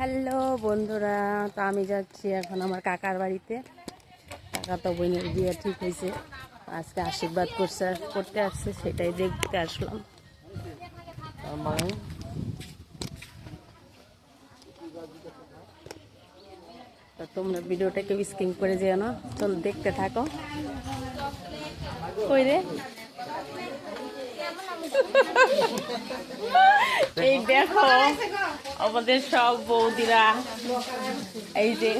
Hello বন্ধুরা, তো আমি যাচ্ছি এখন আমার কাকার বাড়িতে। কাকা তো বোনের বিয়ে ঠিক হয়েছে, আজকে আশীর্বাদ করতে আসছে, সেটাই দেখতে আসলাম। তো তোমরা ভিডিওটা কেউ স্কিপ করে যেও না, চল দেখতে থাকো। কই রে, এই দেখো আমাদের সব বৌদিরা, এই যে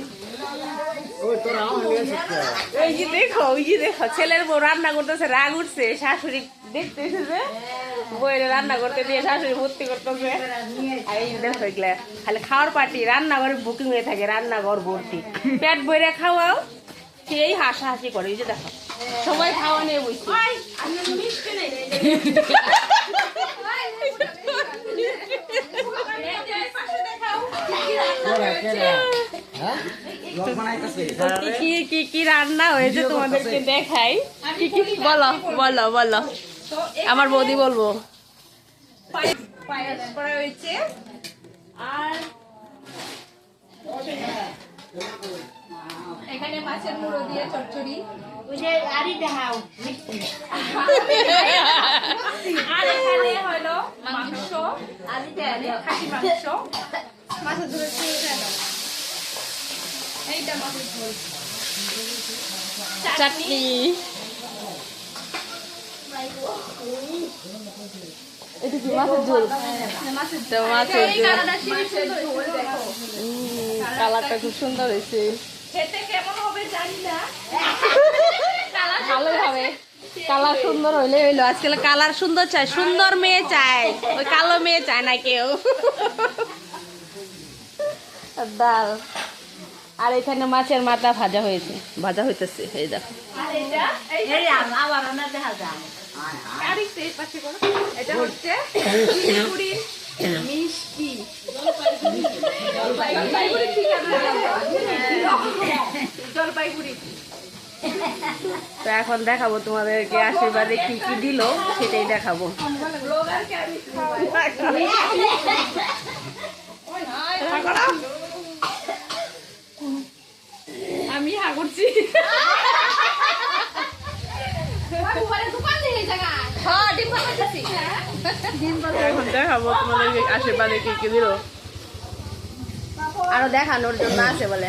দেখো, ওই যে দেখো ছেলের বউ রান্না করতেছে, রাগ উঠছে, শাশুড়ি দেখতে এসেছে, বইয়ের রান্না করতে দিয়ে শাশুড়ি ভর্তি করতেছে। আর এই দেখো এগুলা খালি খাওয়ার পার্টি, রান্নাঘরে বুকিং হয়ে থাকে, রান্নাঘর ভর্তি, পেট বইরে খাওয়াও, সেই হাসাহাসি করে। এই যে দেখো সবাই খাওয়া নিয়ে বসছে। কি রান্না হয়েছে তোমাদেরকে দেখাই। কি বলো বলো বলো, আমার বৌদি বলবো। পায়েস করা হয়েছে আর এখানে মাছের মুড়ো দিয়ে চচ্চড়ি, আর এখানে হলো মাংস, খাসি মাংস, মাছের ঝোল, এইটা মাছের ঝোল, চাটনি, এটা কি মাছের ঝোল? কালারটা খুব সুন্দর হয়েছে, খেতে কেমন হবে জানি না, ভালো হবে। কালার সুন্দর হইলে হইলো, আজকাল কালার সুন্দর চাই, সুন্দর মেয়ে চাই, ওই কালো মেয়ে চায় না কেউ। ডাল, আর এখানে মাছের মাথা ভাজা হয়েছে, ভাজা হইতেছে, এই দেখো। এটা হচ্ছে মিষ্টি, জলপাইগুড়ি। তো এখন দেখাবো তোমাদেরকে আশীর্বাদে কি কি দিল, সেটাই দেখাবো। আমি হা করছি, এখন দেখাবো তোমাদেরকে আশীর্বাদে কি কি দিল, আরো দেখানোর জন্য আছে বলে।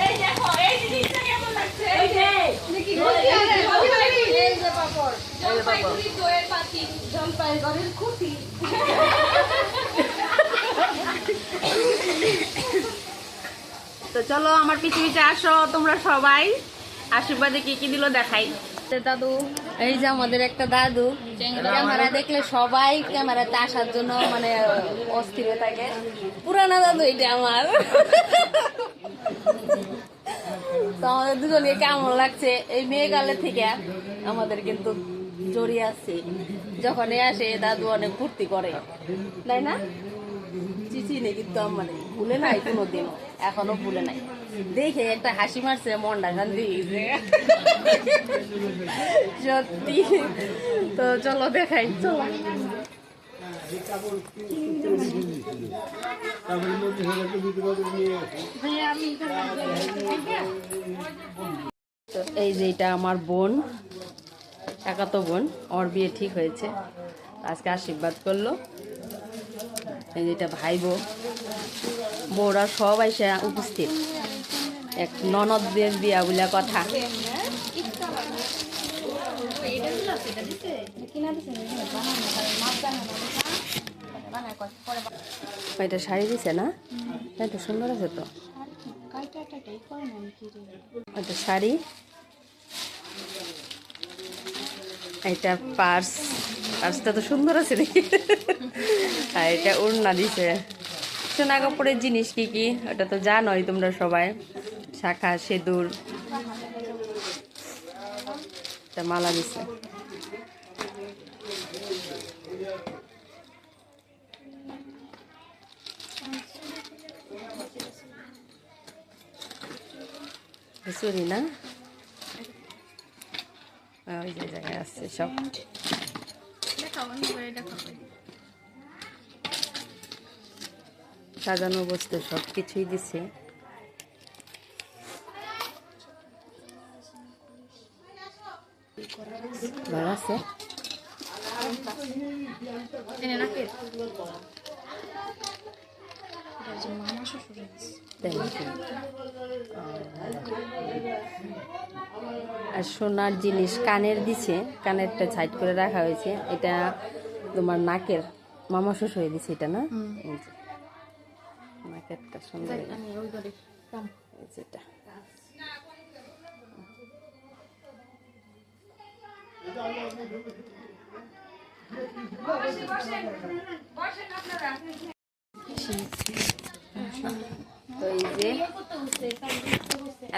এই দেখো এই জিনিসটা কেমন লাগছে, এই যে জলপাইগুড়ি দইয়ের পাতি, জলপাইগুড়ির খুঁটি। তো চলো আমার পিছু পিছু আসো তোমরা সবাই, আশীর্বাদে কি কি দিল দেখাই। দাদু, এই যে আমাদের একটা দাদু, ক্যামেরা দেখলে সবাই ক্যামেরাতে আসার জন্য মানে অস্থির হয়ে থাকে। পুরানা দাদু এটা আমার। তো আমাদের দুজনকে কেমন লাগছে, এই মেয়েকালে থেকে আমাদের কিন্তু জড়িয়ে আছে, যখনই আসে দাদু অনেক ফুর্তি করে, তাই না? চিচি নেই কিন্তু আমার ভুলে নাই কোনোদিন, এখনো ভুলে নাই। দেখে একটা হাসি মারছে, মনটা শান্তি হয়েছে সত্যি। তো চলো দেখাই, চলো। তো এই যে এটা আমার বোন, কাকাতো বোন, ওর বিয়ে ঠিক হয়েছে, আজকে আশীর্বাদ করলো। এই যে এটা ভাই বউ, বউরা সবাই সে উপস্থিত, এক ননদদের বিয়া বলে কথা। এটা শাড়ি দিছে না, এটা সুন্দর আছে তো, এটা শাড়ি, এটা পার্স, পার্সটা তো সুন্দর আছে দেখি। আর এটা ওড়না দিছে, সোনা কাপড়ের জিনিস কি কি ওটা তো জানোই তোমরা সবাই, শাখা সিঁদুর, মালা দিছে। চুরি না, ওই যে জায়গায় আছে সব। সাজানো বস্তু সব কিছুই দিছে। ভালো আছে। আর সোনার জিনিস কানের দিছে, কানেরটা সাইড করে রাখা হয়েছে। এটা তোমার নাকের মামা শ্বশুর দিছে এটা না, এই যে নাকেরটা সুন্দর যেটা। তো এই যে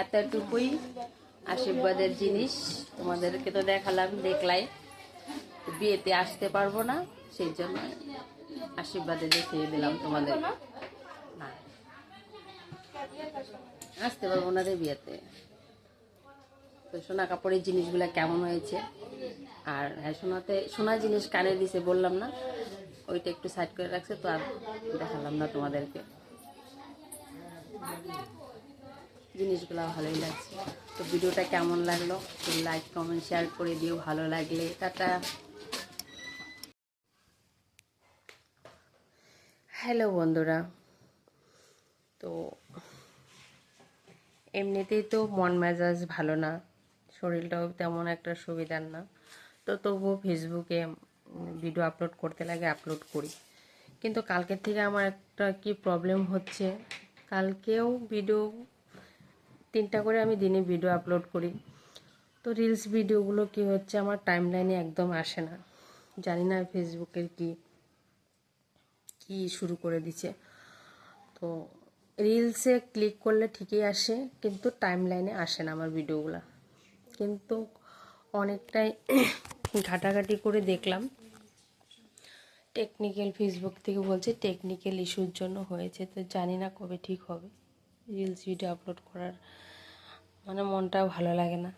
এতটুকুই আশীর্বাদের জিনিস তোমাদেরকে তো দেখালাম, দেখলাই। বিয়েতে আসতে পারবো না, সেই জন্য আশীর্বাদে দেখিয়ে দিলাম তোমাদের। না আসতে পারবো না রে বিয়েতে। তো সোনা কাপড়ের জিনিসগুলো কেমন হয়েছে, আর হ্যাঁ সোনা জিনিস কানে দিছে বললাম না, ওইটা একটু সাইড করে রাখছে, তো আর দেখালাম না তোমাদেরকে। জিনিসগুলো ভালোই লাগছে। তো ভিডিওটা কেমন লাগলো লাইক কমেন্ট শেয়ার করে দিও, ভালো লাগলে টাটা। হ্যালো বন্ধুরা, তো এমনিতেই তো মন মেজাজ ভালো না, শরীরটাও তেমন একটা সুবিধার না, তো তবুও ফেসবুকে ভিডিও আপলোড করতে লাগে, আপলোড করি। কিন্তু কালকের থেকে আমার একটা কি প্রবলেম হচ্ছে, কালকেও ভিডিও 3টা করে আমি দিনে ভিডিও আপলোড করি, তো রিলস ভিডিওগুলো কি হচ্ছে আমার টাইমলাইনে একদম আসে না। জানি না ফেসবুকের কি শুরু করে দিছে। তো রিলসে ক্লিক করলে ঠিকই আসে, কিন্তু টাইমলাইনে আসে না আমার ভিডিওগুলো। কিন্তু অনেকটাই ঘাটাঘাটি করে দেখলাম, টেকনিক্যাল ফেসবুক থেকে বলছে টেকনিক্যাল ইস্যুর জন্য হয়েছে। তো জানি না কবে ঠিক হবে। রিলস ভিডিও আপলোড করার মানে মনটাও ভালো লাগে না।